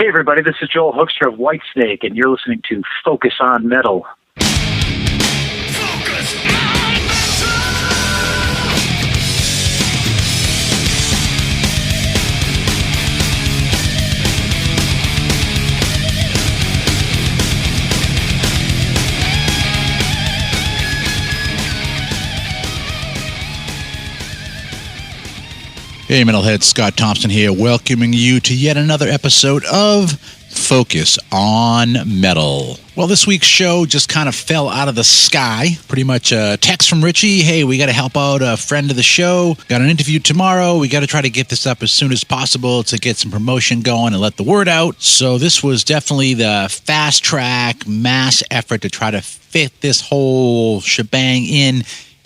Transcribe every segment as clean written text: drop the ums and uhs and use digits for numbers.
Hey everybody, this is Joel Hoekstra of Whitesnake, and you're listening to Focus on Metal. Focus on Metal! Hey Metalheads, Scott Thompson here, welcoming you to yet another episode of Focus on Metal. Well, this week's show just kind of fell out of the sky. Pretty much a text from Richie, hey, we got to help out a friend of the show. Got an interview tomorrow. We got to try to get this up as soon as possible to get some promotion going and let the word out. So this was definitely the fast track mass effort to try to fit this whole shebang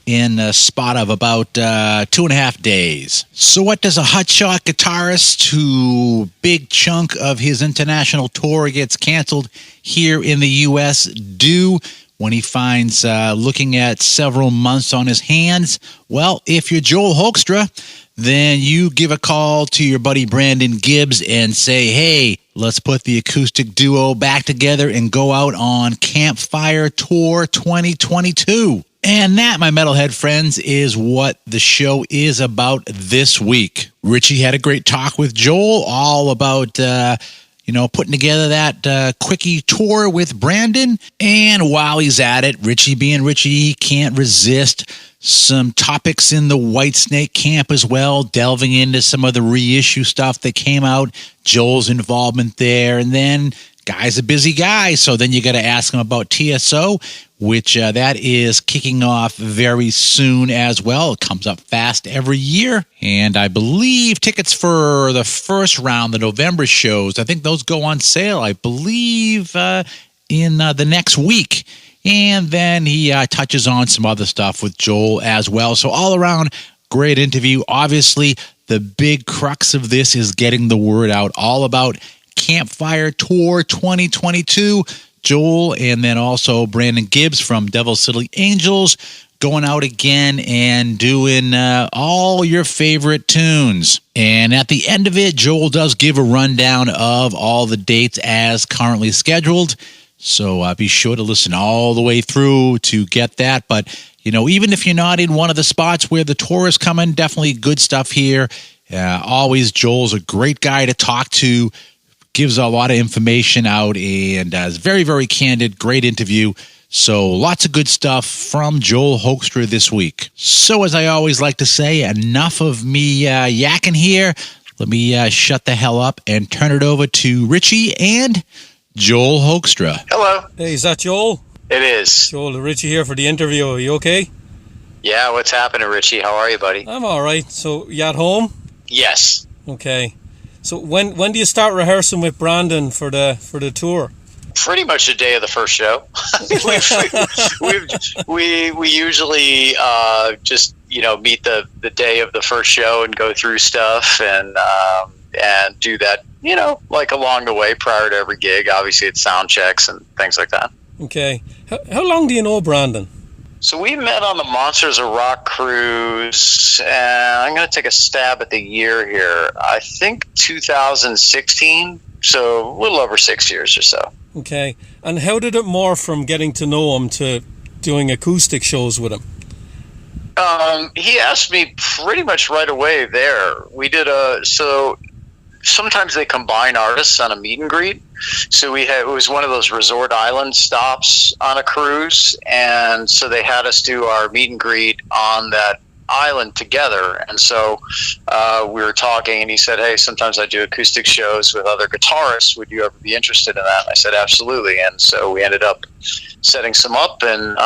in a spot of about 2.5 days. So what does a hotshot guitarist who big chunk of his international tour gets canceled here in the U.S. do when he finds looking at several months on his hands? Well, if you're Joel Hoekstra, then you give a call to your buddy Brandon Gibbs and say, hey, let's put the acoustic duo back together and go out on Campfire Tour 2022. And that, my metalhead friends, is what the show is about this week. Richie had a great talk with Joel all about, putting together that quickie tour with Brandon. And while he's at it, Richie being Richie, he can't resist some topics in the Whitesnake camp as well, delving into some of the reissue stuff that came out, Joel's involvement there, and then guy's a busy guy, so then you got to ask him about TSO, which that is kicking off very soon as well. It comes up fast every year, and I believe tickets for the first round, the November shows, I think those go on sale, I believe, in the next week. And then he touches on some other stuff with Joel as well. So all around, great interview. Obviously, the big crux of this is getting the word out all about Campfire Tour 2022. Joel and then also Brandon Gibbs from Devil City Angels going out again and doing all your favorite tunes. And at the end of it, Joel does give a rundown of all the dates as currently scheduled. So be sure to listen all the way through to get that. But, even if you're not in one of the spots where the tour is coming, definitely good stuff here. Always, Joel's a great guy to talk to. Gives a lot of information out and is very, very candid. Great interview. So lots of good stuff from Joel Hoekstra this week. So as I always like to say, enough of me yakking here. Let me shut the hell up and turn it over to Richie and Joel Hoekstra. Hello. Hey, is that Joel? It is. Joel, Richie here for the interview. Are you okay? Yeah, what's happening, Richie? How are you, buddy? I'm all right. So you at home? Yes. Okay. So when do you start rehearsing with Brandon for the tour? Pretty much the day of the first show. we usually just meet the day of the first show and go through stuff and do that like along the way prior to every gig. Obviously, it's sound checks and things like that. Okay. How long do you know Brandon? So we met on the Monsters of Rock cruise, and I'm going to take a stab at the year here. I think 2016, so a little over 6 years or so. Okay. And how did it morph from getting to know him to doing acoustic shows with him? He asked me pretty much right away there. We did sometimes they combine artists on a meet and greet. So it was one of those resort island stops on a cruise, and so they had us do our meet and greet on that island together. And so we were talking, and he said, hey, sometimes I do acoustic shows with other guitarists. Would you ever be interested in that? And I said, absolutely. And so we ended up setting some up, and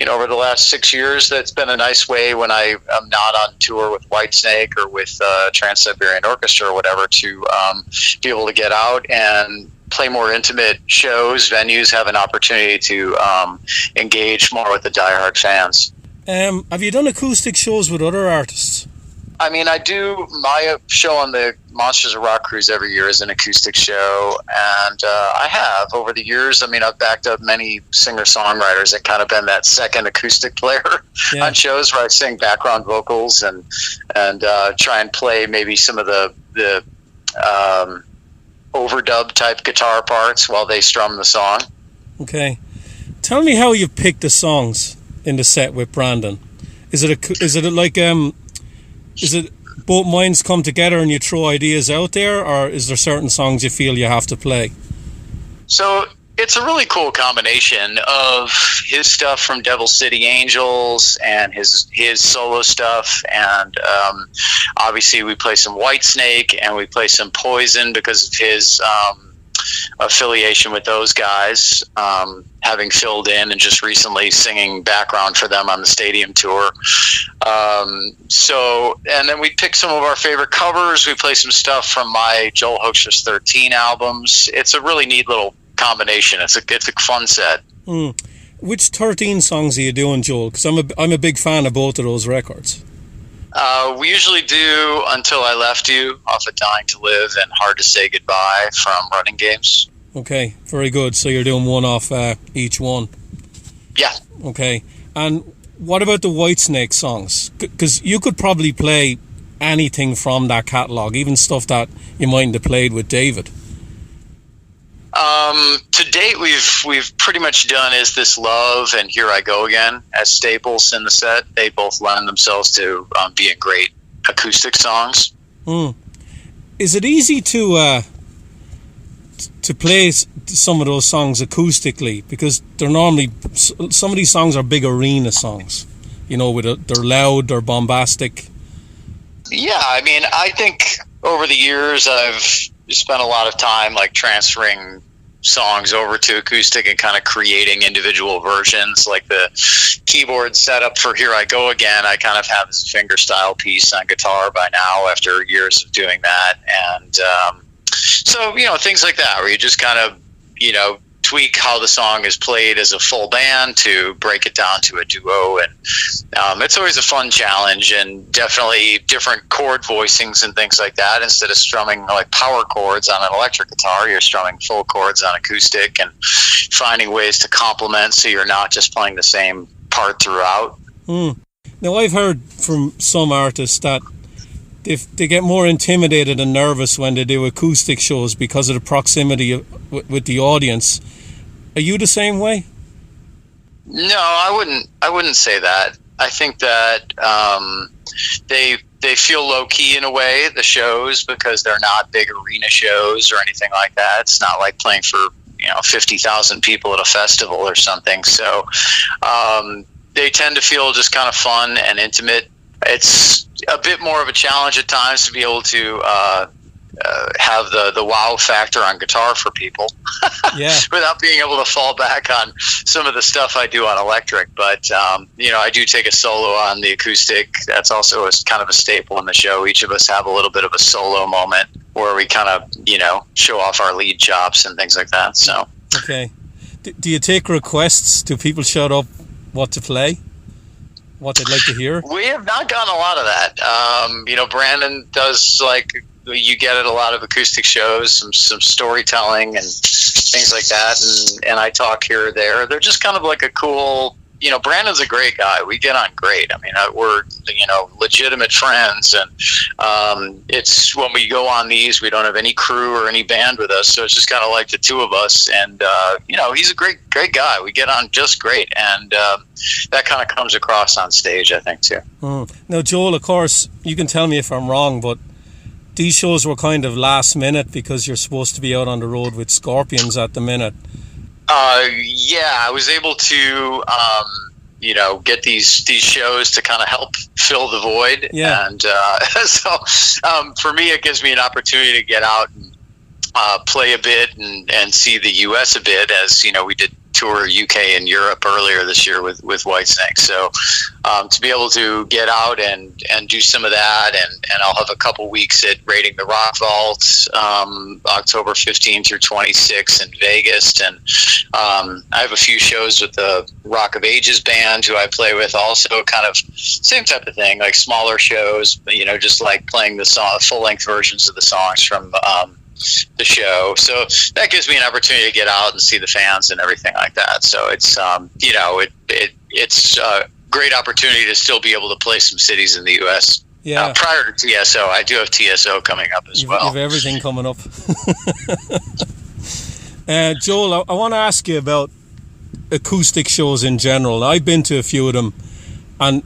over the last 6 years, that's been a nice way when I'm not on tour with Whitesnake or with Trans-Siberian Orchestra or whatever to be able to get out and play more intimate shows, venues, have an opportunity to engage more with the diehard fans. Have you done acoustic shows with other artists? I mean, I do my show on the Monsters of Rock cruise every year is an acoustic show, and I have over the years. I mean, I've backed up many singer-songwriters and kind of been that second acoustic player on shows where I sing background vocals and try and play maybe some of the overdub type guitar parts while they strum the song. Okay. Tell me how you've picked the songs in the set with Brandon. Is it both minds come together and you throw ideas out there, or is there certain songs you feel you have to play? So it's a really cool combination of his stuff from Devil City Angels and his solo stuff, and obviously we play some Whitesnake and we play some Poison because of his affiliation with those guys, having filled in and just recently singing background for them on the stadium tour. And then we pick some of our favorite covers. We play some stuff from my Joel Hoekstra's 13 albums. It's a really neat little combination. It's a fun set. Which 13 songs are you doing, Joel? Because I'm a big fan of both of those records. We usually do Until I Left You off of Dying to Live and Hard to Say Goodbye from Running Games. Okay, very good. So you're doing one off each one. Yeah. Okay. And what about the Whitesnake songs? Because you could probably play anything from that catalogue, even stuff that you mightn't have played with David. To date, we've pretty much done Is This Love and Here I Go Again as staples in the set. They both lend themselves to being great acoustic songs. Is it easy to play some of those songs acoustically? Because they're normally, some of these songs are big arena songs. You know, they're loud, they're bombastic. Yeah, I mean, I think over the years I've spent a lot of time like transferring songs over to acoustic and kind of creating individual versions. Like the keyboard setup for Here I Go Again, I kind of have as a fingerstyle piece on guitar by now after years of doing that. And so, you know, things like that where you just kind of, you know, tweak how the song is played as a full band to break it down to a duo. And it's always a fun challenge, and definitely different chord voicings and things like that. Instead of strumming like power chords on an electric guitar, you're strumming full chords on acoustic and finding ways to complement so you're not just playing the same part throughout. Now, I've heard from some artists that they get more intimidated and nervous when they do acoustic shows because of the proximity with the audience. Are you the same way? No, I wouldn't say that. I think that they feel low key in a way, the shows, because they're not big arena shows or anything like that. It's not like playing for 50,000 people at a festival or something. So they tend to feel just kind of fun and intimate. It's a bit more of a challenge at times to be able to have the wow factor on guitar for people without being able to fall back on some of the stuff I do on electric. But, I do take a solo on the acoustic. That's also kind of a staple in the show. Each of us have a little bit of a solo moment where we kind of, show off our lead chops and things like that. So, okay. Do you take requests? Do people shout up what to play? What they'd like to hear? We have not gotten a lot of that. Brandon does, you get at a lot of acoustic shows, some storytelling and things like that, and I talk here or there. They're just kind of like a cool, Brandon's a great guy. We get on great. I mean, we're, legitimate friends, and it's when we go on these, we don't have any crew or any band with us, so it's just kind of like the two of us, and, he's a great guy. We get on just great, and that kind of comes across on stage, I think, too. Now, Joel, of course, you can tell me if I'm wrong, but these shows were kind of last minute because you're supposed to be out on the road with Scorpions at the minute. I was able to, get these shows to kind of help fill the void. Yeah. And so for me, it gives me an opportunity to get out and play a bit and see the U.S. a bit, as, we did tour UK and Europe earlier this year with Whitesnake. So to be able to get out and do some of that, and I'll have a couple weeks at Raiding the Rock Vault, October 15 through 26 in Vegas, and I have a few shows with the Rock of Ages band who I play with, also kind of same type of thing, like smaller shows, just like playing the song, full-length versions of the songs from the show. So that gives me an opportunity to get out and see the fans and everything like that. So it's it's a great opportunity to still be able to play some cities in the U.S. Yeah. Prior to TSO, I do have TSO coming up as well. You have everything coming up. Joel, I want to ask you about acoustic shows in general. I've been to a few of them, and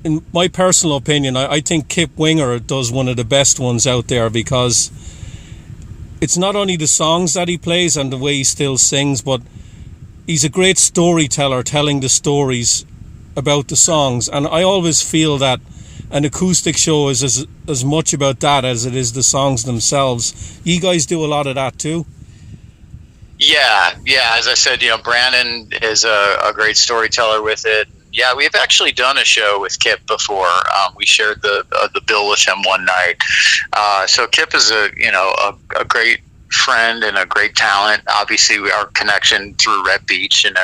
in my personal opinion, I think Kip Winger does one of the best ones out there, because it's not only the songs that he plays and the way he still sings, but he's a great storyteller, telling the stories about the songs. And I always feel that an acoustic show is as much about that as it is the songs themselves. You guys do a lot of that too? Yeah. As I said, Brandon is a great storyteller with it. Yeah, we've actually done a show with Kip before. We shared the bill with him one night. So Kip is a great friend and a great talent. Obviously, our connection through Red Beach, and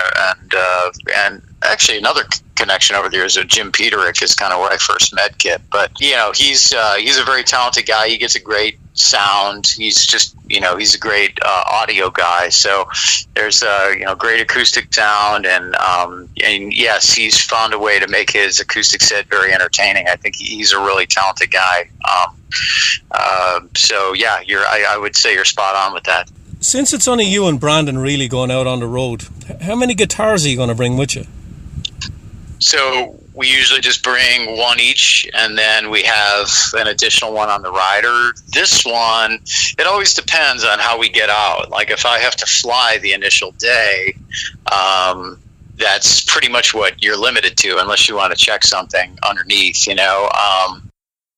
actually another connection over there is Jim Peterick is kind of where I first met Kip. But he's a very talented guy. He gets a great sound. He's just he's a great audio guy. So there's great acoustic sound, and yes, he's found a way to make his acoustic set very entertaining. I think he's a really talented guy. So yeah, I would say you're spot on with that. Since it's only you and Brandon really going out on the road, how many guitars are you going to bring with you? So we usually just bring one each, and then we have an additional one on the rider. This one, it always depends on how we get out. Like if I have to fly the initial day, that's pretty much what you're limited to, unless you want to check something underneath,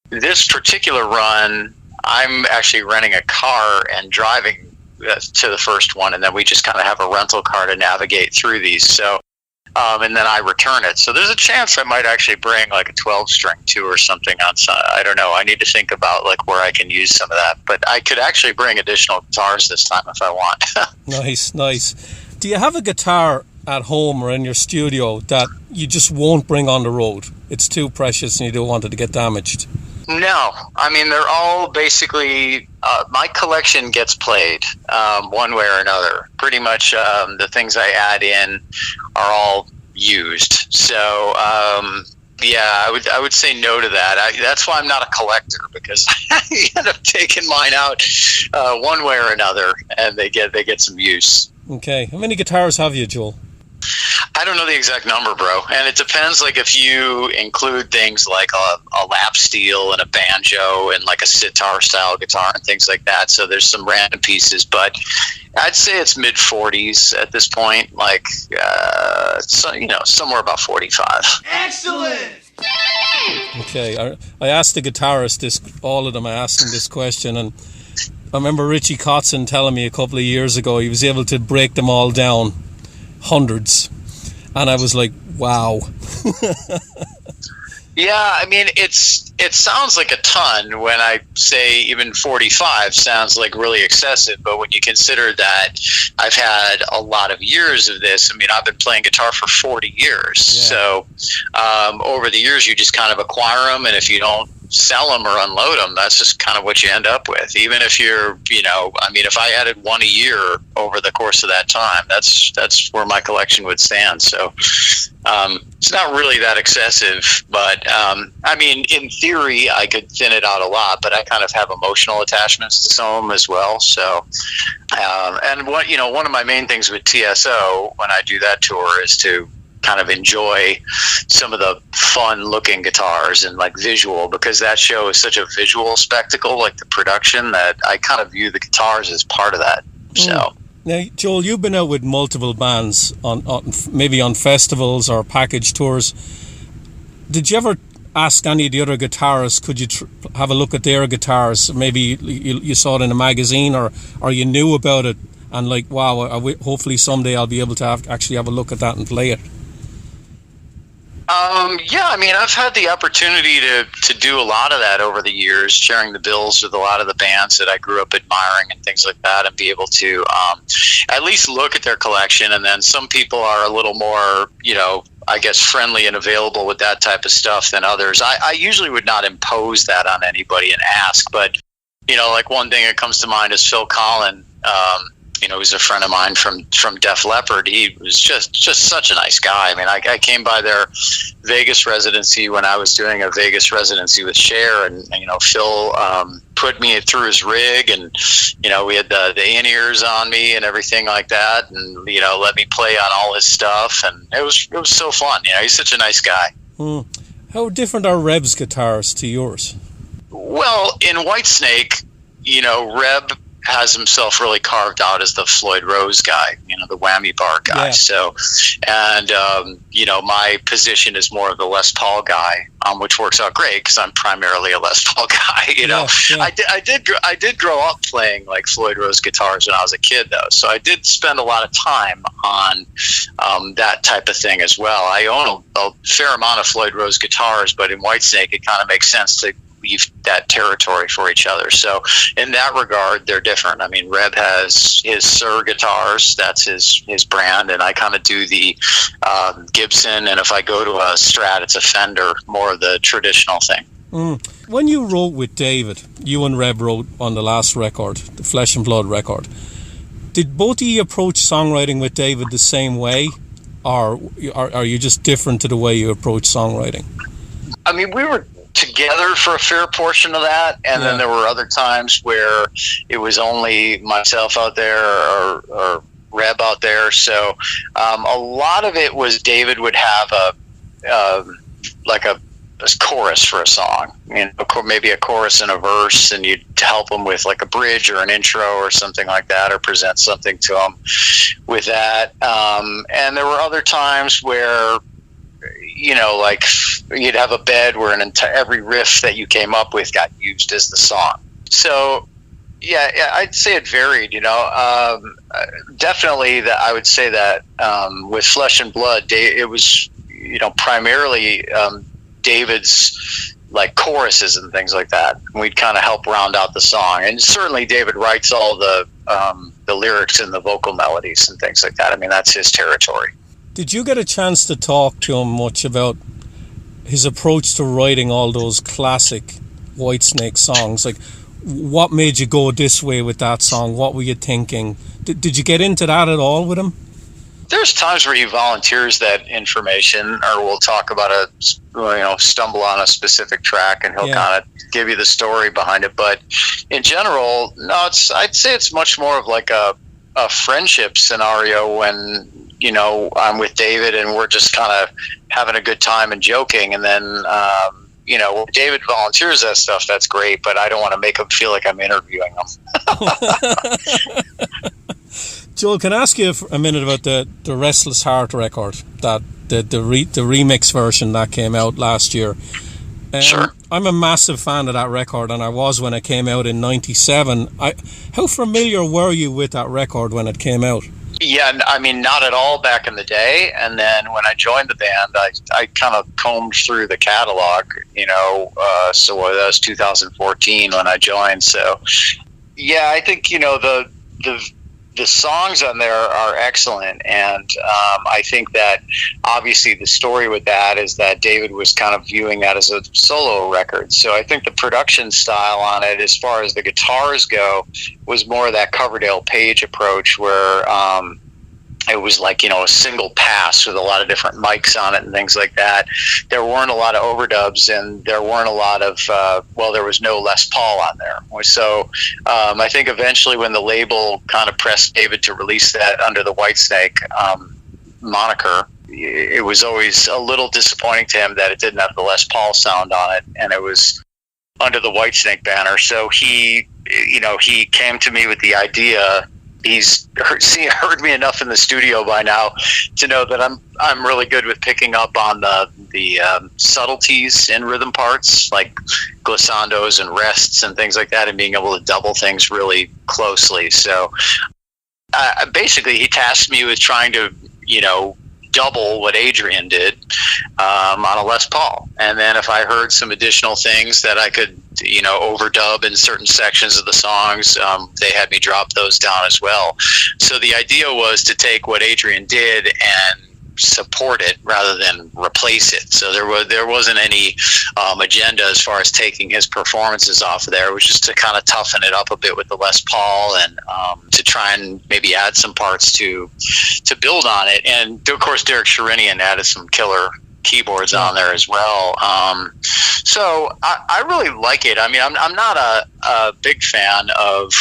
This particular run, I'm actually renting a car and driving to the first one, and then we just kind of have a rental car to navigate through these. So, and then I return it. So there's a chance I might actually bring like a 12-string too or something on. I don't know. I need to think about like where I can use some of that. But I could actually bring additional guitars this time if I want. Nice. Do you have a guitar at home or in your studio that you just won't bring on the road? It's too precious and you don't want it to get damaged. No, I mean, they're all basically, my collection gets played one way or another. Pretty much the things I add in are all used. So, yeah, I would say no to that. That's why I'm not a collector, because I end up taking mine out one way or another, and they get some use. Okay. How many guitars have you, Joel? I don't know the exact number, bro. And it depends, like, if you include things like a lap steel and a banjo and, like, a sitar-style guitar and things like that. So there's some random pieces. But I'd say it's mid-40s at this point. Like, somewhere about 45. Excellent! Okay. I asked the guitarist all of them, I asked them this question. And I remember Richie Kotzen telling me a couple of years ago he was able to break them all down. Hundreds. And I was like, wow. Yeah, I mean, it sounds like a ton when I say even 45 sounds like really excessive, but when you consider that I've had a lot of years of this, I mean, I've been playing guitar for 40 years. Yeah. So over the years, you just kind of acquire them, and if you don't sell them or unload them, that's just kind of what you end up with. Even if you're, I mean, if I added one a year over the course of that time, that's where my collection would stand. So it's not really that excessive, but I mean, in theory, I could thin it out a lot, but I kind of have emotional attachments to some of them as well. So, and one of my main things with TSO when I do that tour is to kind of enjoy some of the fun looking guitars and like visual, because that show is such a visual spectacle, like the production, that I kind of view the guitars as part of that. So now, Joel, you've been out with multiple bands on maybe on festivals or package tours. Did you ever ask any of the other guitarists, could you have a look at their guitars? Maybe you saw it in a magazine or you knew about it and like, wow, hopefully someday I'll be able to actually have a look at that and play it. Yeah, I mean, I've had the opportunity to do a lot of that over the years, sharing the bills with a lot of the bands that I grew up admiring and things like that, and be able to at least look at their collection. And then some people are a little more, I guess, friendly and available with that type of stuff than others. I usually would not impose that on anybody and ask, but, like one thing that comes to mind is Phil Collin. He's a friend of mine from Def Leppard. He was just such a nice guy. I mean, I came by their Vegas residency when I was doing a Vegas residency with Cher, and Phil put me through his rig, and we had the in-ears on me and everything like that, and let me play on all his stuff, and it was so fun. He's such a nice guy. How different are Reb's guitars to yours? Well, in Whitesnake, Reb has himself really carved out as the Floyd Rose guy, the whammy bar guy. Yeah. So, and my position is more of the Les Paul guy, which works out great because I'm primarily a Les Paul guy. Yeah. I did grow up playing like Floyd Rose guitars when I was a kid, though, so I did spend a lot of time on that type of thing as well. I own a fair amount of Floyd Rose guitars, but in Whitesnake, it kind of makes sense to leave that territory for each other. So in that regard, they're different. I mean, Reb has his Sir guitars, that's his brand, and I kind of do the Gibson, and if I go to a Strat, it's a Fender, more of the traditional thing. When you wrote with David, you and Reb wrote on the last record, the Flesh and Blood record, did both of you approach songwriting with David the same way, or are you just different to the way you approach songwriting? I mean, we were together for a fair portion of that, and then there were other times where it was only myself out there or Reb out there. So a lot of it was David would have a chorus for a song, maybe a chorus and a verse, and you'd help him with like a bridge or an intro or something like that, or present something to him with that. And there were other times where like you'd have a bed where every riff that you came up with got used as the song. So yeah, I'd say it varied. Definitely that I would say that with Flesh and Blood, it was primarily David's like choruses and things like that. We'd kind of help round out the song, and certainly David writes all the lyrics and the vocal melodies and things like that. I mean, that's his territory. Did you get a chance to talk to him much about his approach to writing all those classic Whitesnake songs? Like, what made you go this way with that song? What were you thinking? Did you get into that at all with him? There's times where he volunteers that information, or we'll talk about stumble on a specific track, and he'll kind of give you the story behind it. But in general, no, I'd say it's much more of like a friendship scenario when I'm with David and we're just kind of having a good time and joking. And then, when David volunteers that stuff, that's great, but I don't want to make him feel like I'm interviewing him. Joel, can I ask you a minute about the Restless Heart record, that the remix version that came out last year? Sure. I'm a massive fan of that record, and I was when it came out in '97. How familiar were you with that record when it came out? Yeah, I mean, not at all back in the day. And then when I joined the band, I kind of combed through the catalog, so that was 2014 when I joined. So, yeah, I think, the songs on there are excellent. And I think that obviously the story with that is that David was kind of viewing that as a solo record. So I think the production style on it, as far as the guitars go, was more of that Coverdale Page approach where it was like, a single pass with a lot of different mics on it and things like that. There weren't a lot of overdubs, and there weren't a lot of, there was no Les Paul on there. So I think eventually when the label kind of pressed David to release that under the Whitesnake moniker, it was always a little disappointing to him that it didn't have the Les Paul sound on it, and it was under the Whitesnake banner. So he came to me with the idea. He's heard me enough in the studio by now to know that I'm really good with picking up on the subtleties in rhythm parts, like glissandos and rests and things like that, and being able to double things really closely. So basically, he tasked me with trying to double what Adrian did on a Les Paul, and then if I heard some additional things that I could overdub in certain sections of the songs, they had me drop those down as well. So the idea was to take what Adrian did and support it rather than replace it. So there wasn't any agenda as far as taking his performances off of there. It was just to kind of toughen it up a bit with the Les Paul and to try and maybe add some parts to build on it. And of course, Derek Sherinian added some killer keyboards on there as well. So I really like it. I mean, I'm not a big fan of,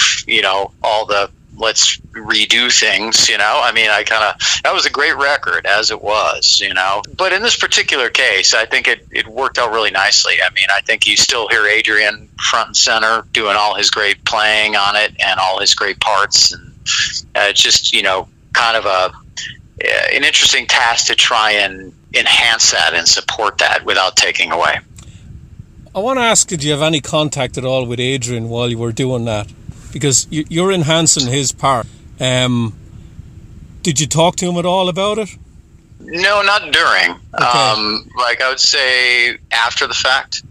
all the let's redo things, I mean, that was a great record as it was, but in this particular case, I think it worked out really nicely. I mean, I think you still hear Adrian front and center doing all his great playing on it and all his great parts. And it's just, kind of an interesting task to try and enhance that and support that without taking away. I want to ask, did you have any contact at all with Adrian while you were doing that? Because you're enhancing his part. Did you talk to him at all about it? No, not during. Okay. Like I would say after the fact.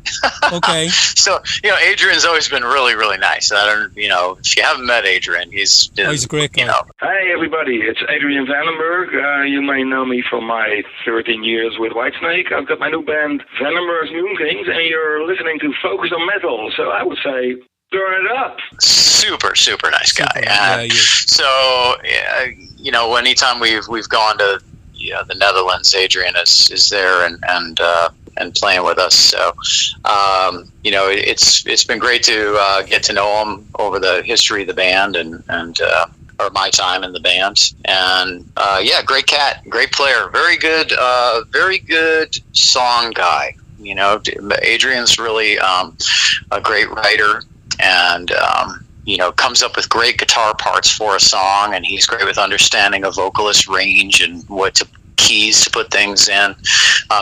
Okay. So, Adrian's always been really, really nice. I don't, if you haven't met Adrian, he's a great guy. Hey, everybody. It's Adrian Vandenberg. You may know me from my 13 years with Whitesnake. I've got my new band, Vandenberg's Moon Kings, and you're listening to Focus on Metal. So I would say, turn it up. Super, super nice guy. Yeah, so, anytime we've gone to the Netherlands, Adrian is there and playing with us. So, it's been great to get to know him over the history of the band and or my time in the band. And great cat, great player, very good song guy. Adrian's really a great writer and comes up with great guitar parts for a song, and he's great with understanding a vocalist range and keys to put things in.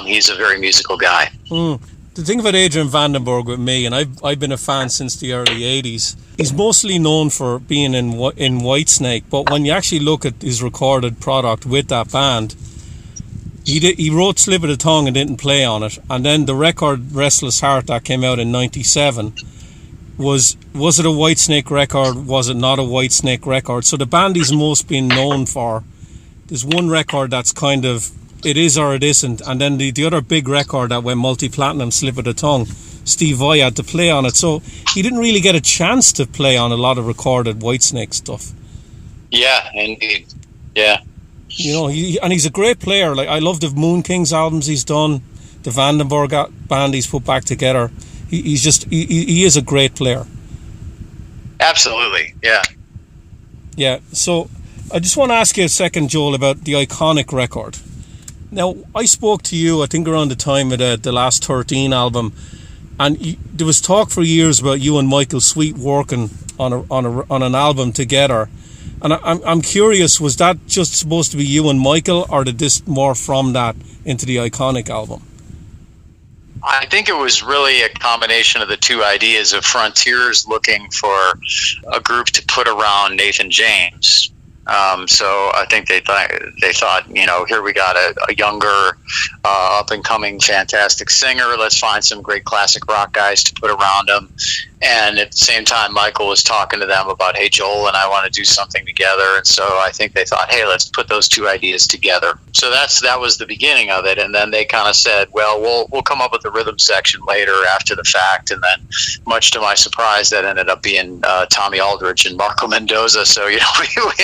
He's a very musical guy. The thing about Adrian Vandenberg with me, and I've been a fan since the early 80s, he's mostly known for being in Whitesnake, but when you actually look at his recorded product with that band, he wrote Slip of the Tongue and didn't play on it, and then the record Restless Heart that came out in 97 was it a Whitesnake record? Was it not a Whitesnake record? So the band he's most been known for, there's one record that's kind of it is or it isn't, and then the other big record that went multi-platinum, Slip of the Tongue, Steve Vai had to play on it, so he didn't really get a chance to play on a lot of recorded Whitesnake stuff. Yeah, indeed. Yeah. He's a great player. Like, I love the Moon Kings albums he's done, the Vandenberg band he's put back together. He is a great player. Absolutely, yeah. Yeah, so I just want to ask you a second, Joel, about the Iconic record. Now, I spoke to you, I think around the time of the Last 13 album, and there was talk for years about you and Michael Sweet working on an album together. And I'm curious, was that just supposed to be you and Michael, or did this more from that into the Iconic album? I think it was really a combination of the two ideas of Frontiers looking for a group to put around Nathan James. So I think they thought, here we got a younger, up and coming, fantastic singer. Let's find some great classic rock guys to put around him. And at the same time, Michael was talking to them about, hey, Joel and I want to do something together. And so I think they thought, hey, let's put those two ideas together. So that was the beginning of it. And then they kind of said, well, we'll come up with the rhythm section later after the fact. And then, much to my surprise, that ended up being Tommy Aldridge and Marco Mendoza. So we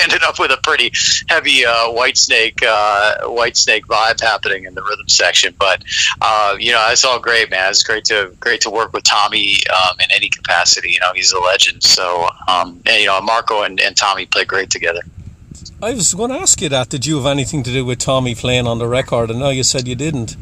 ended up with a pretty heavy Whitesnake vibe happening in the rhythm section. But it's all great, man. It's great to work with Tommy in any capacity. He's a legend. So Marco and Tommy play great together. I was going to ask you that. Did you have anything to do with Tommy playing on the record? And no, you said you didn't.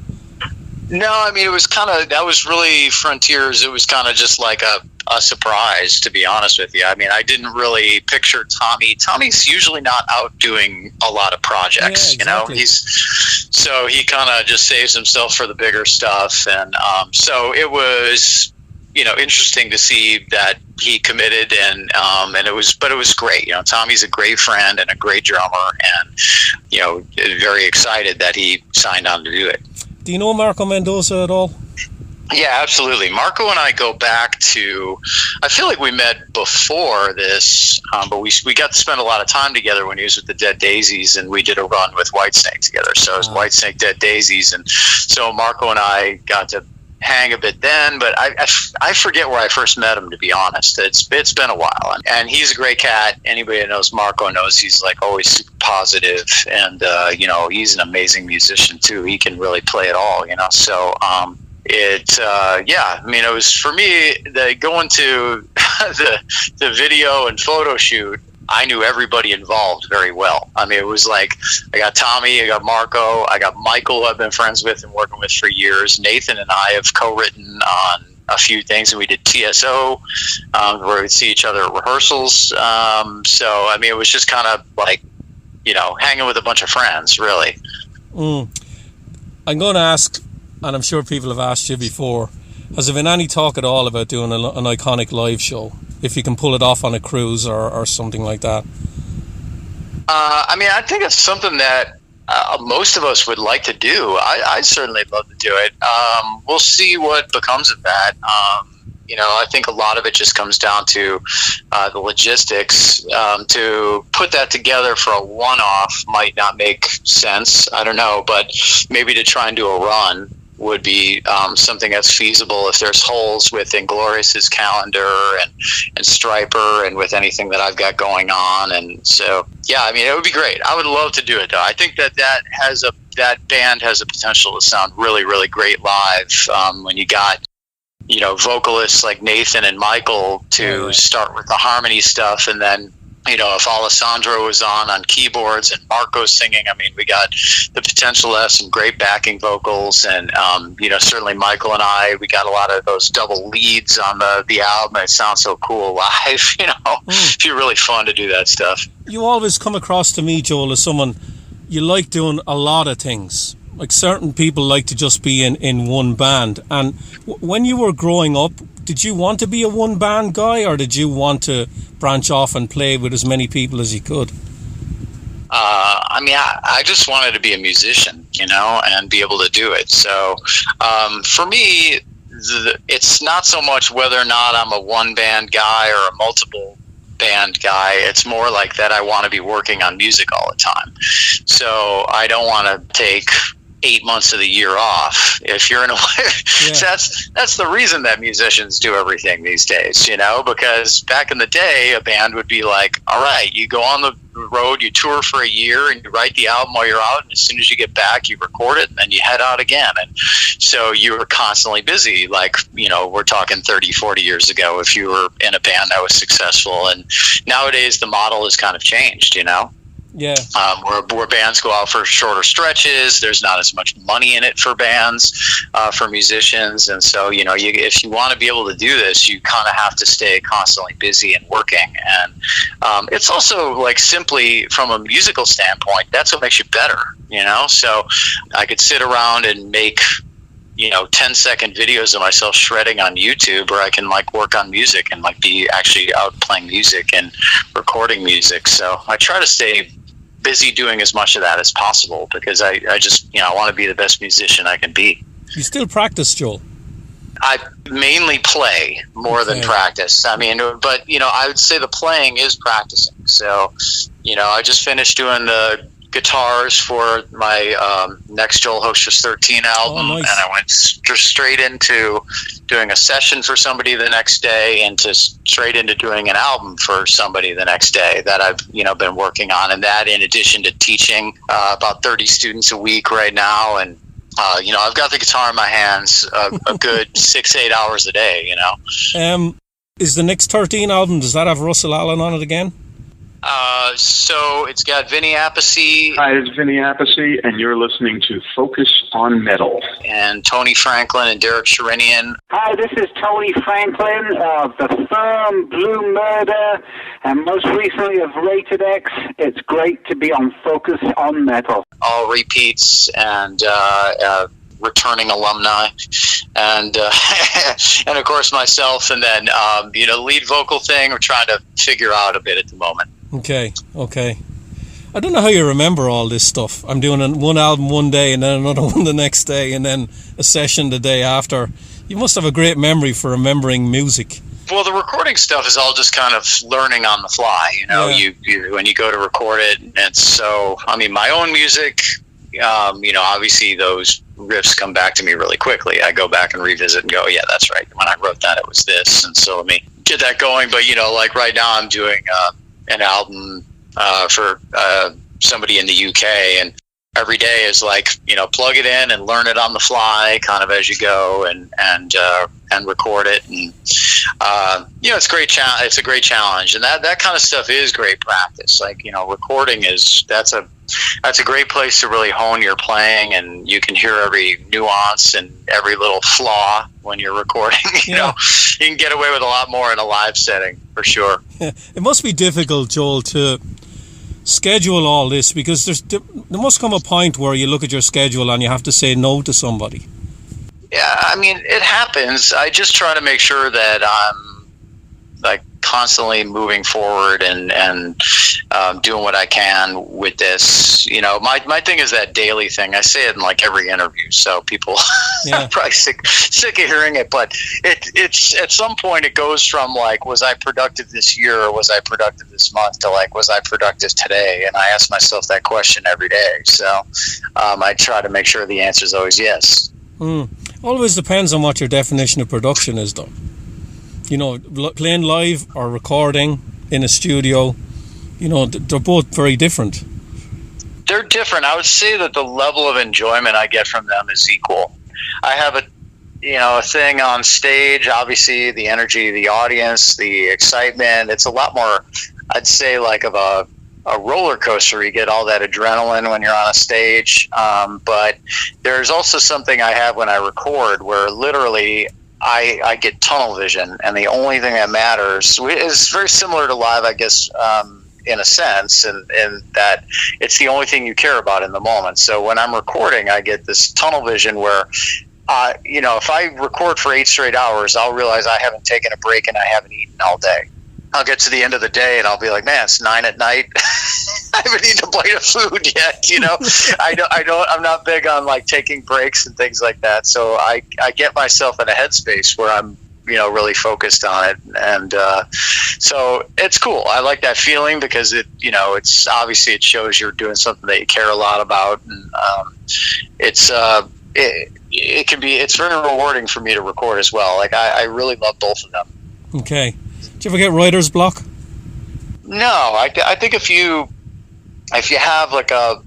No, I mean, it was that was really Frontiers. It was kind of just like a surprise, to be honest with you. I mean, I didn't really picture Tommy. Tommy's usually not out doing a lot of projects, yeah, exactly. So he kind of just saves himself for the bigger stuff. And so it was, interesting to see that he committed and it was great. Tommy's a great friend and a great drummer and, very excited that he signed on to do it. Do you know Marco Mendoza at all? Yeah, absolutely. Marco and I go back to, I feel like we met before this, but we got to spend a lot of time together when he was with the Dead Daisies, and we did a run with Whitesnake together. So it was Whitesnake, Dead Daisies, and so Marco and I got to hang a bit then, but I forget where I first met him, to be honest. It's been a while, and he's a great cat. Anybody that knows Marco knows he's like always super positive, and he's an amazing musician too. He can really play it all, so it was for me, going to the video and photo shoot, I knew everybody involved very well. I mean, it was like, I got Tommy, I got Marco, I got Michael, who I've been friends with and working with for years. Nathan and I have co-written on a few things, and we did TSO, where we'd see each other at rehearsals. So, I mean, it was just kind of like, hanging with a bunch of friends, really. I'm going to ask, and I'm sure people have asked you before, has there been any talk at all about doing an iconic live show, if you can pull it off on a cruise or something like that? I think it's something that most of us would like to do. I'd certainly love to do it. We'll see what becomes of that. I think a lot of it just comes down to the logistics. To put that together for a one-off might not make sense. I don't know, but maybe to try and do a run would be something that's feasible if there's holes with Inglorious's calendar and Striper and with anything that I've got going on. And so, yeah, it would be great. I would love to do it, though. I think that band has a potential to sound really, really great live when you got, vocalists like Nathan and Michael to start with the harmony stuff, and then if Alessandro was on keyboards and Marco singing, we got the potential to have some great backing vocals. And, certainly Michael and I, we got a lot of those double leads on the album. It sounds so cool live, It'd be really fun to do that stuff. You always come across to me, Joel, as someone, you like doing a lot of things. Like certain people like to just be in one band. And when you were growing up, did you want to be a one-band guy, or did you want to branch off and play with as many people as you could? I just wanted to be a musician, and be able to do it. So for me, it's not so much whether or not I'm a one-band guy or a multiple band guy. It's more like that I want to be working on music all the time. So I don't want to take 8 months of the year off, if you're in a way. Yeah. That's the reason that musicians do everything these days, because back in the day, a band would be like, all right, you go on the road, you tour for a year, and you write the album while you're out, and as soon as you get back, you record it, and then you head out again. And so you were constantly busy, like, we're talking 30, 40 years ago, if you were in a band that was successful. And nowadays the model has kind of changed, Yeah. Where bands go out for shorter stretches. There's not as much money in it for bands, for musicians. And so, if you want to be able to do this, you kind of have to stay constantly busy and working. And it's also like, simply from a musical standpoint, that's what makes you better, So I could sit around and make 10-second videos of myself shredding on YouTube, or I can work on music and be actually out playing music and recording music. So I try to stay busy doing as much of that as possible, because I just, I want to be the best musician I can be. You still practice, Joel? I mainly play more than practice. But, I would say the playing is practicing. So, I just finished doing the guitars for my next Joel Hoekstra's 13 album. Oh, nice. And I went straight into doing a session for somebody the next day, and straight into doing an album for somebody the next day that I've been working on. And that, in addition to teaching about 30 students a week right now, and I've got the guitar in my hands a good 6-8 hours a day. Is the next 13 album, does that have Russell Allen on it again? So it's got Vinny Appice. Hi, it's Vinny Appice, and you're listening to Focus on Metal. And Tony Franklin and Derek Sherinian. Hi, this is Tony Franklin of The Firm, Blue Murder, and most recently of Rated X. It's great to be on Focus on Metal. All repeats and returning alumni, and and of course myself, and then lead vocal thing we're trying to figure out a bit at the moment. Okay. I don't know how you remember all this stuff. I'm doing one album one day and then another one the next day and then a session the day after. You must have a great memory for remembering music. Well, the recording stuff is all just kind of learning on the fly. You when you go to record it, and so my own music. Obviously those riffs come back to me really quickly. I go back and revisit and go, yeah, that's right. When I wrote that, it was this, and so let me get that going. But like right now, I'm doing an album for somebody in the UK, and every day is like, plug it in and learn it on the fly, kind of as you go, and record it, and it's a great challenge, and that kind of stuff is great practice. Like recording that's a great place to really hone your playing, and you can hear every nuance and every little flaw when you're recording. You can get away with a lot more in a live setting, for sure. Yeah. It must be difficult, Joel, to schedule all this, because there must come a point where you look at your schedule and you have to say no to somebody. Yeah, it happens. I just try to make sure that I'm like constantly moving forward and doing what I can with this. My thing is that daily thing. I say it in like every interview, so people are probably sick of hearing it. But it's at some point it goes from like, was I productive this year, or was I productive this month, to like, was I productive today? And I ask myself that question every day. So I try to make sure the answer is always yes. Always depends on what your definition of production is, though. Playing live or recording in a studio, they're both very different. They're different. I would say that the level of enjoyment I get from them is equal. I have a thing on stage, obviously the energy of the audience, the excitement. It's a lot more, I'd say, like of a roller coaster. You get all that adrenaline when you're on a stage. But there's also something I have when I record where literally I get tunnel vision, and the only thing that matters is very similar to live, I guess, in a sense, and that it's the only thing you care about in the moment. So when I'm recording, I get this tunnel vision where, if I record for 8 straight hours, I'll realize I haven't taken a break and I haven't eaten all day. I'll get to the end of the day and I'll be like, man, it's 9 at night. I haven't eaten a plate of food yet. I'm not big on like taking breaks and things like that. So I get myself in a headspace where I'm, really focused on it. And so it's cool. I like that feeling because it's obviously it shows you're doing something that you care a lot about. And it's very rewarding for me to record as well. Like I really love both of them. Okay. Do you ever get writer's block? No, I think if you have like a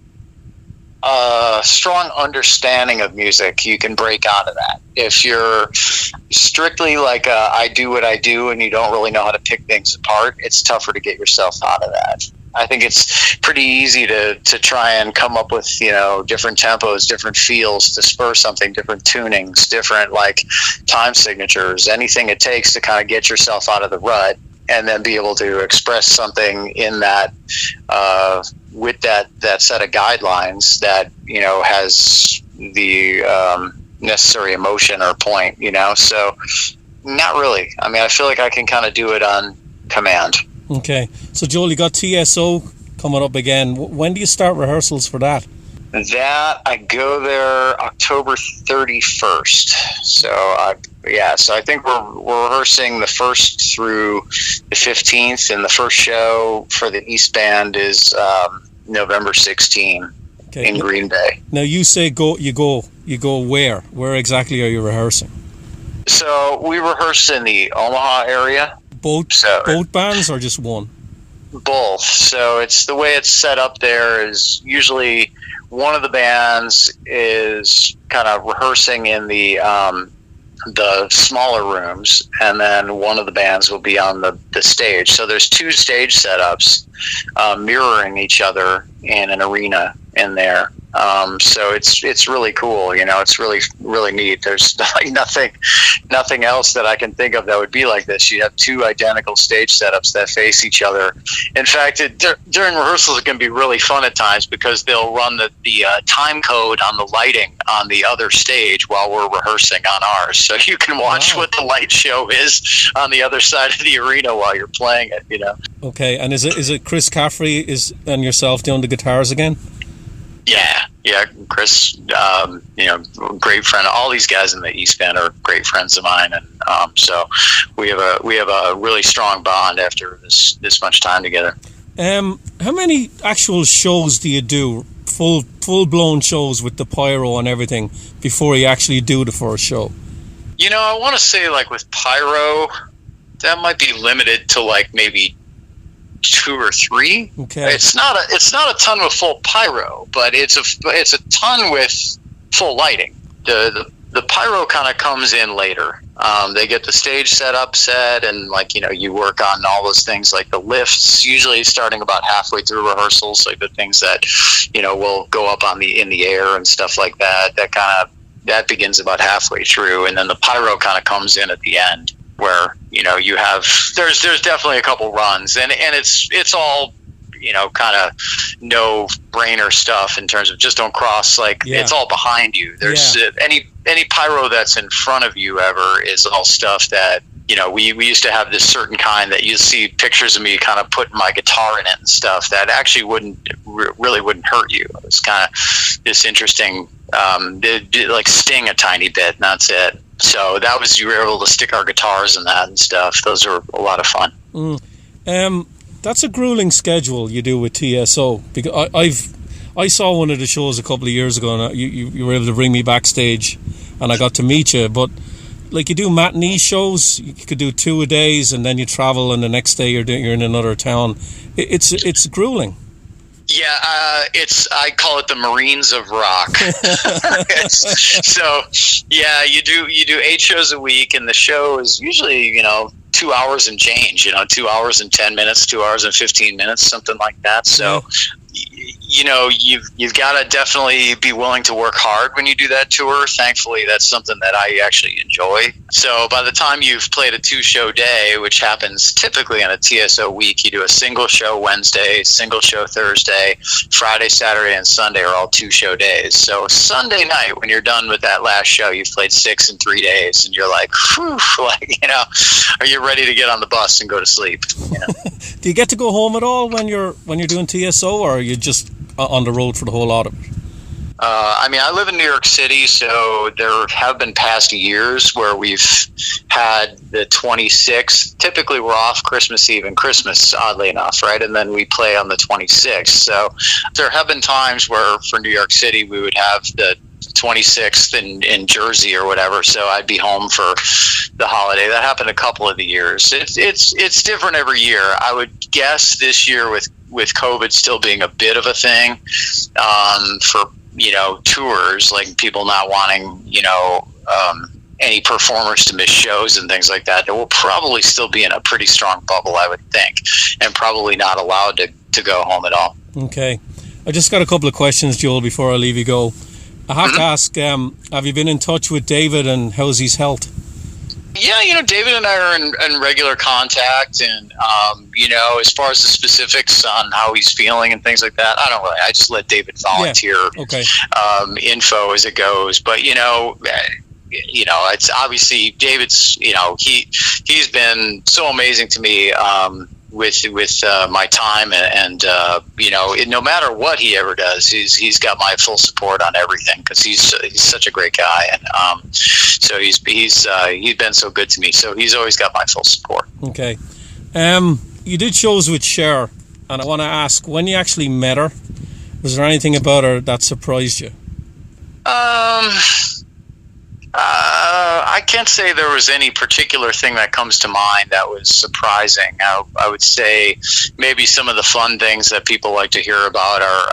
strong understanding of music, you can break out of that. If you're strictly like I do what I do and you don't really know how to pick things apart, it's tougher to get yourself out of that. I think it's pretty easy to try and come up with, different tempos, different feels to spur something, different tunings, different like time signatures, anything it takes to kind of get yourself out of the rut and then be able to express something in that, with that set of guidelines that, has the necessary emotion or point, so not really. I feel like I can kind of do it on command. Okay. So, Joel, you got TSO coming up again. When do you start rehearsals for that? That, I go there October 31st. So I think we're rehearsing the 1st through the 15th, and the first show for the East Band is November 16 in Green Bay. Now, you say you go where? Where exactly are you rehearsing? So we rehearse in the Omaha area. Both bands or just one? Both. So it's the way it's set up there is usually one of the bands is kind of rehearsing in the smaller rooms, and then one of the bands will be on the stage. So there's 2 stage setups mirroring each other in an arena in there. So it's really cool. It's really, really neat. There's like nothing else that I can think of that would be like this. You have 2 identical stage setups that face each other. In fact, during rehearsals, it can be really fun at times because they'll run the time code on the lighting on the other stage while we're rehearsing on ours. So you can watch what the light show is on the other side of the arena while you're playing it, Okay. And is it Chris Caffrey and yourself doing the guitars again? Yeah. Yeah, Chris, great friend. All these guys in the East Band are great friends of mine, and so we have a really strong bond after this much time together. How many actual shows do you do? Full blown shows with the pyro and everything before you actually do the first show? I want to say like with pyro, that might be limited to like maybe 2 or 3. Okay. It's not a ton with full pyro, but it's a ton with full lighting. The pyro kind of comes in later. They get the stage set, and like you work on all those things like the lifts. Usually starting about halfway through rehearsals, like the things that will go up in the air and stuff like that. That begins about halfway through, and then the pyro kind of comes in at the end, where you have there's definitely a couple runs, and it's all kind of no brainer stuff in terms of just don't cross, like it's all behind you. There's any pyro that's in front of you ever is all stuff that we used to have this certain kind that you see pictures of me kind of putting my guitar in it and stuff that actually wouldn't hurt you. It's kind of this interesting like sting a tiny bit, and that's it. So that was, you were able to stick our guitars in that and stuff. Those are a lot of fun. That's a grueling schedule you do with TSO, because I saw one of the shows a couple of years ago, and you were able to bring me backstage and I got to meet you. But like, you do matinee shows, you could do 2 a days, and then you travel, and the next day you're in another town. It's grueling. Yeah, I call it the Marines of rock. So yeah, you do 8 shows a week, and the show is usually 2 hours and change. 2 hours and 10 minutes, 2 hours and 15 minutes, something like that. So you've got to definitely be willing to work hard when you do that tour. Thankfully, that's something that I actually enjoy. So by the time you've played a 2-show day, which happens typically on a TSO week, you do a single show Wednesday, single show Thursday, Friday, Saturday, and Sunday are all 2-show days. So Sunday night, when you're done with that last show, you've played 6 in 3 days, and you're like, whew, are you ready to get on the bus and go to sleep? Do you get to go home at all when you're doing TSO, or are you just on the road for the whole lot of it? I live in New York City, so there have been past years where we've had the 26th. Typically, we're off Christmas Eve and Christmas, oddly enough, right? And then we play on the 26th. So there have been times where, for New York City, we would have the 26th in Jersey or whatever, so I'd be home for the holiday. That happened a couple of the years. It's different every year. I would guess this year with COVID still being a bit of a thing for tours, like people not wanting any performers to miss shows and things like that. It will probably still be in a pretty strong bubble, I would think, and probably not allowed to go home at all. Okay, I just got a couple of questions, Joel, before I leave you go. I have to ask, have you been in touch with David, and how's his health? Yeah, David and I are in regular contact, and as far as the specifics on how he's feeling and things like that, I don't really. I just let David volunteer info as it goes. But it's obviously David's. He's been so amazing to me with my time, and no matter what he ever does, he's got my full support on everything, because he's such a great guy, and so he's been so good to me. So he's always got my full support. Okay. You did shows with Cher, and I want to ask, when you actually met her, was there anything about her that surprised you? I can't say there was any particular thing that comes to mind that was surprising. I would say maybe some of the fun things that people like to hear about are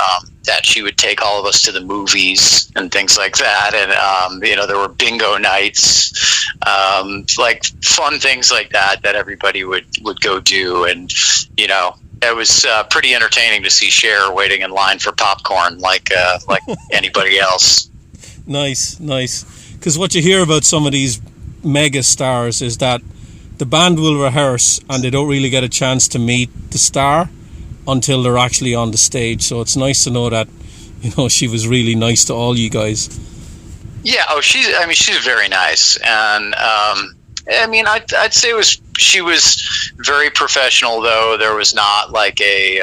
that she would take all of us to the movies and things like that. And, there were bingo nights, like fun things like that everybody would go do. And, it was pretty entertaining to see Cher waiting in line for popcorn like anybody else. Nice. Because what you hear about some of these mega stars is that the band will rehearse and they don't really get a chance to meet the star until they're actually on the stage. So it's nice to know that, she was really nice to all you guys. Yeah. Oh, she's very nice. And, I'd say she was very professional, though. There was not like a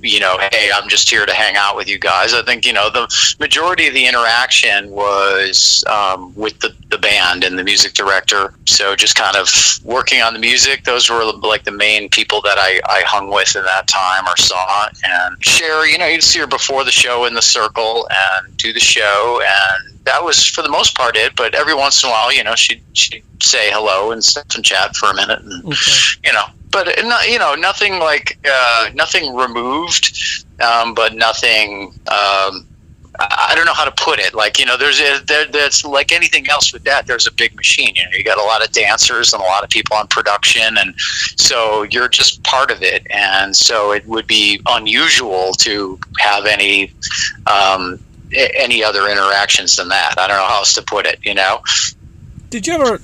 hey, I'm just here to hang out with you guys. I think, the majority of the interaction was with the band and the music director. So just kind of working on the music. Those were like the main people that I hung with in that time or saw. And Cher, you'd see her before the show in the circle and do the show. And that was for the most part it. But every once in a while, she'd say hello and stuff and chat for a minute. And, but nothing like nothing removed, but nothing. I don't know how to put it. Like there's like anything else with that. There's a big machine. You got a lot of dancers and a lot of people on production, and so you're just part of it. And so it would be unusual to have any other interactions than that. I don't know how else to put it. Did you ever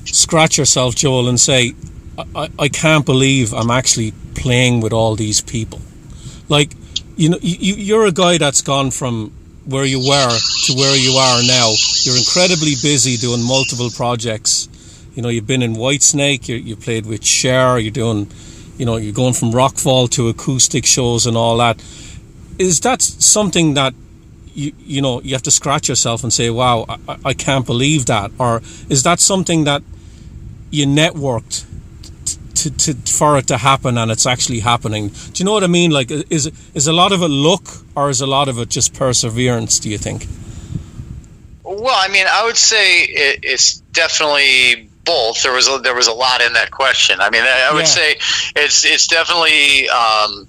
scratch yourself, Joel, and say, I can't believe I'm actually playing with all these people? You're a guy that's gone from where you were to where you are now. You're incredibly busy doing multiple projects. You've been in Whitesnake, you played with Cher, you're doing, you're going from rockfall to acoustic shows and all that. Is that something that you have to scratch yourself and say, wow, I can't believe that? Or is that something that you networked for it to happen, and it's actually happening? Do you know what I mean? Like, is a lot of it luck, or is a lot of it just perseverance, do you think? Well, I would say it's definitely both. There was a lot in that question. I would say it's definitely I'm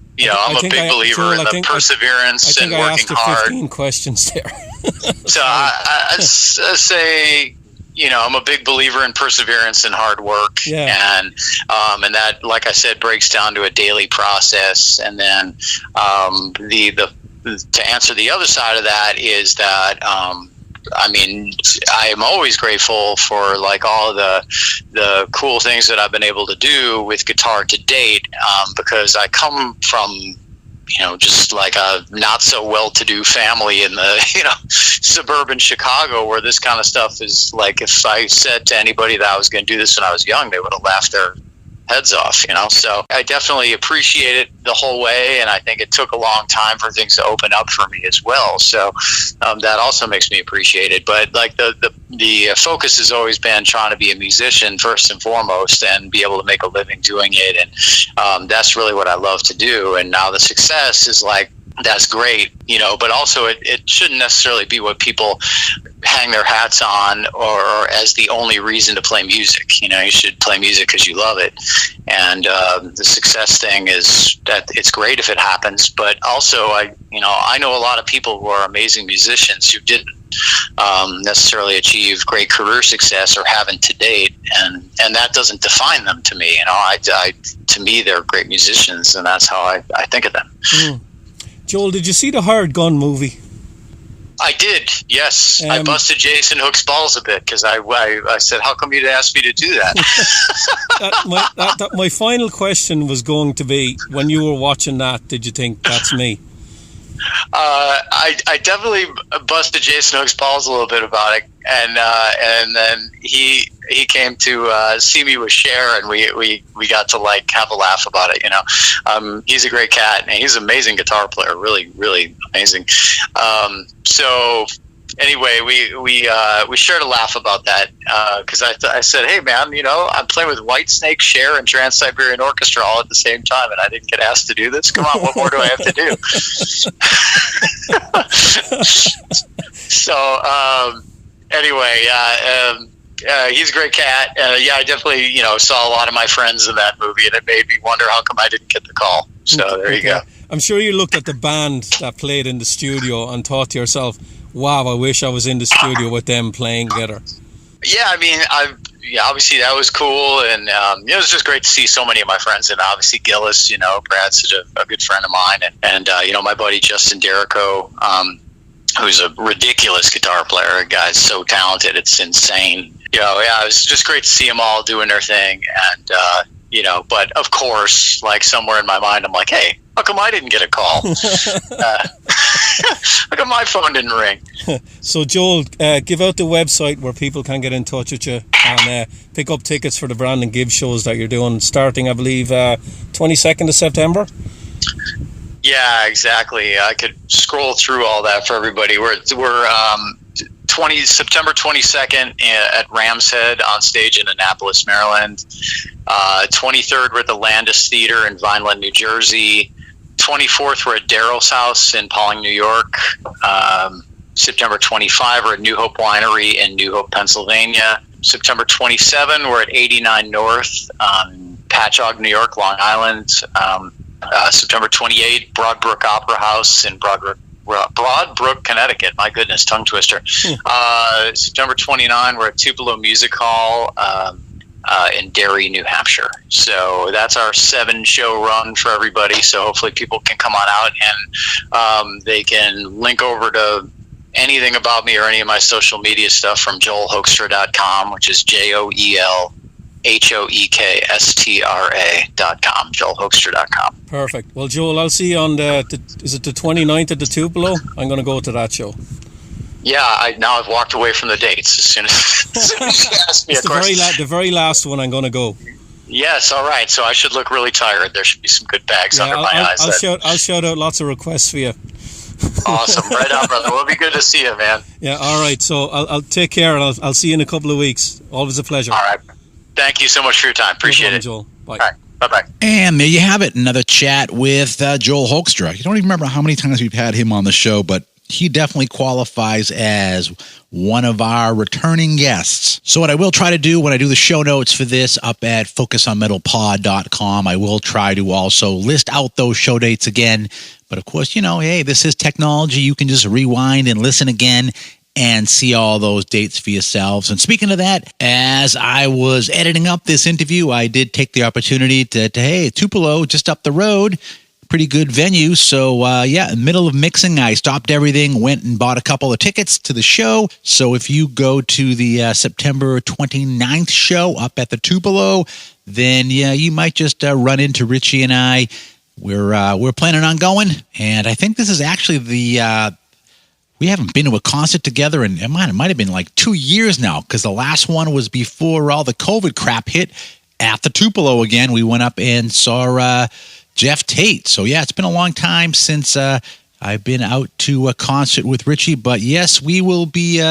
a big believer in the perseverance and working hard. I think I asked you 15 questions there. So I'd say, I'm a big believer in perseverance and hard work, and that, like I said, breaks down to a daily process. And then to answer the other side of that is that I am always grateful for like all of the cool things that I've been able to do with guitar to date, because I come from just like a not so well-to-do family in the suburban Chicago, where this kind of stuff is like, if I said to anybody that I was going to do this when I was young, they would have laughed their heads off, So I definitely appreciate it the whole way, and I think it took a long time for things to open up for me as well. So that also makes me appreciate it. But like the focus has always been trying to be a musician first and foremost, and be able to make a living doing it, and that's really what I love to do. And now the success is like, that's great, but also it shouldn't necessarily be what people hang their hats on or as the only reason to play music. You should play music because you love it. And the success thing is that it's great if it happens, but also I know a lot of people who are amazing musicians who didn't necessarily achieve great career success or haven't to date, and that doesn't define them to me. To me, they're great musicians, and that's how I think of them. Joel, did you see the Hired Gun movie? I did, yes. I busted Jason Hook's balls a bit because I said, how come you'd ask me to do that? My final question was going to be, when you were watching that, did you think, that's me? I definitely busted Jason Hook's balls a little bit about it, and then he came to see me with Cher, and we got to like have a laugh about it. He's a great cat, and he's an amazing guitar player, really, really amazing. So anyway, we shared a laugh about that because I said, hey man, I'm playing with Whitesnake, Cher, and Trans-Siberian Orchestra all at the same time, and I didn't get asked to do this. Come on, what more do I have to do? So anyway, he's a great cat. I definitely saw a lot of my friends in that movie, and it made me wonder how come I didn't get the call. So there you go. I'm sure you looked at the band that played in the studio and thought to yourself, wow, I wish I was in the studio with them playing together. Yeah, obviously that was cool, and it was just great to see so many of my friends, and obviously Gillis, Brad's such a good friend of mine, and my buddy Justin Derrico, who's a ridiculous guitar player. The guy's so talented, it's insane. It was just great to see them all doing their thing, and but of course, like somewhere in my mind, I'm like, hey, how come I didn't get a call? How come my phone didn't ring? So, Joel, give out the website where people can get in touch with you and pick up tickets for the Brandon Gibbs shows that you're doing starting, I believe, 22nd of September. Yeah, exactly. I could scroll through all that for everybody. We're September 22nd at Ram's Head on stage in Annapolis, Maryland. 23rd, we're at the Landis Theater in Vineland, New Jersey. 24th, we're at Daryl's House in Pawling, New York. September 25, we're at New Hope Winery in New Hope, Pennsylvania. September 27, we're at 89 North, Patchogue, New York, Long Island. September 28, Broadbrook Opera House in Broadbrook, Connecticut. My goodness, tongue twister. September 29, we're at Tupelo Music Hall in Derry, New Hampshire. So that's our 7-show run for everybody. So hopefully people can come on out and they can link over to anything about me or any of my social media stuff from joelhoekstra.com, which is JoelHoekstra.com, joelhoekstra.com. Perfect. Well, Joel, I'll see you on is it the 29th at the Tupelo? I'm going to go to that show. Yeah, I've walked away from the dates as soon as you asked me. It's the very last one I'm going to go. Yes, all right. So I should look really tired. There should be some good bags under my eyes. I'll shout out lots of requests for you. Awesome. Right on, brother. Well, it'll be good to see you, man. Yeah, all right. So I'll take care, and I'll see you in a couple of weeks. Always a pleasure. All right. Thank you so much for your time. Appreciate it. Joel. Bye. All right. Bye-bye. And there you have it. Another chat with Joel Hoekstra. You don't even remember how many times we've had him on the show, but he definitely qualifies as one of our returning guests. So what I will try to do when I do the show notes for this up at focusonmetalpod.com, I will try to also list out those show dates again. But of course, hey, this is technology. You can just rewind and listen again and see all those dates for yourselves. And speaking of that, as I was editing up this interview, I did take the opportunity to hey, Tupelo, just up the road, pretty good venue. So, in the middle of mixing, I stopped everything, went and bought a couple of tickets to the show. So if you go to the September 29th show up at the Tupelo, then, you might just run into Richie and I. We're planning on going, and I think this is actually we haven't been to a concert together, and it might have been like 2 years now, because the last one was before all the COVID crap hit at the Tupelo again. We went up and saw Jeff Tate. So, it's been a long time since I've been out to a concert with Richie. But, yes, we will be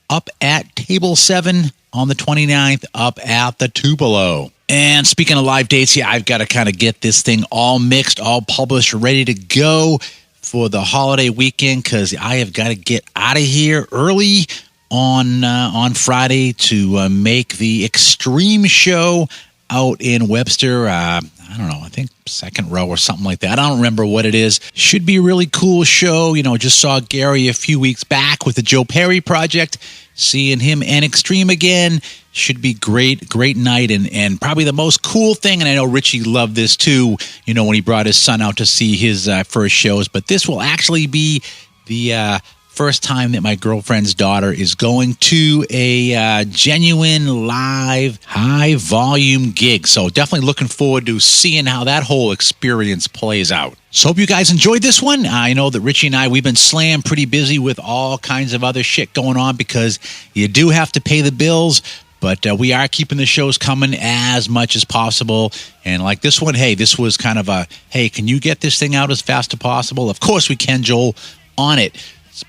up at Table 7 on the 29th up at the Tupelo. And speaking of live dates, I've got to kind of get this thing all mixed, all published, ready to go for the holiday weekend, because I have got to get out of here early on Friday to make the Extreme show out in Webster. I don't know, I think second row or something like that. I don't remember what it is. Should be a really cool show. Just saw Gary a few weeks back with the Joe Perry Project. Seeing him and Extreme again should be great night. And probably the most cool thing, and I know Richie loved this too, when he brought his son out to see his first shows, but this will actually be the first time that my girlfriend's daughter is going to a genuine live high volume gig. So definitely looking forward to seeing how that whole experience plays out. So hope you guys enjoyed this one. I know that Richie and I, we've been slammed pretty busy with all kinds of other shit going on, because you do have to pay the bills. But we are keeping the shows coming as much as possible. And like this one, hey, this was kind of a, hey, can you get this thing out as fast as possible? Of course we can, Joel, on it.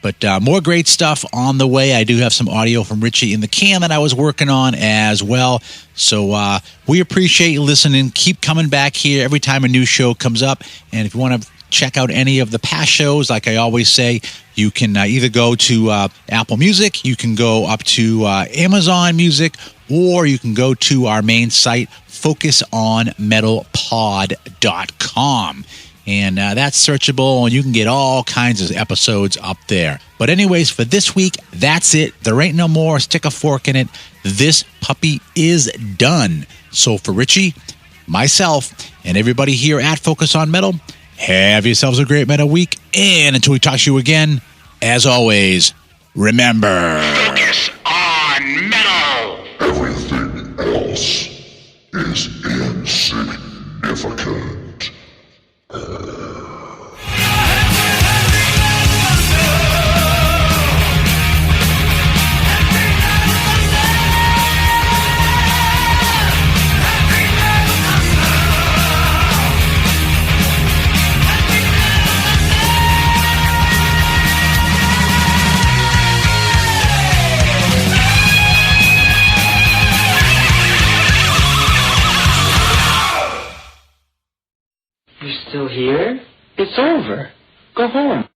But more great stuff on the way. I do have some audio from Richie in the can that I was working on as well. So we appreciate you listening. Keep coming back here every time a new show comes up. And if you want to check out any of the past shows, like I always say, you can either go to Apple Music, you can go up to Amazon Music, or you can go to our main site, focusonmetalpod.com. And that's searchable, and you can get all kinds of episodes up there. But anyways, for this week, that's it. There ain't no more. Stick a fork in it. This puppy is done. So for Richie, myself, and everybody here at Focus on Metal, have yourselves a great metal week. And until we talk to you again, as always, remember... Focus on Metal! Everything else is insignificant. still here? It's over. Go home.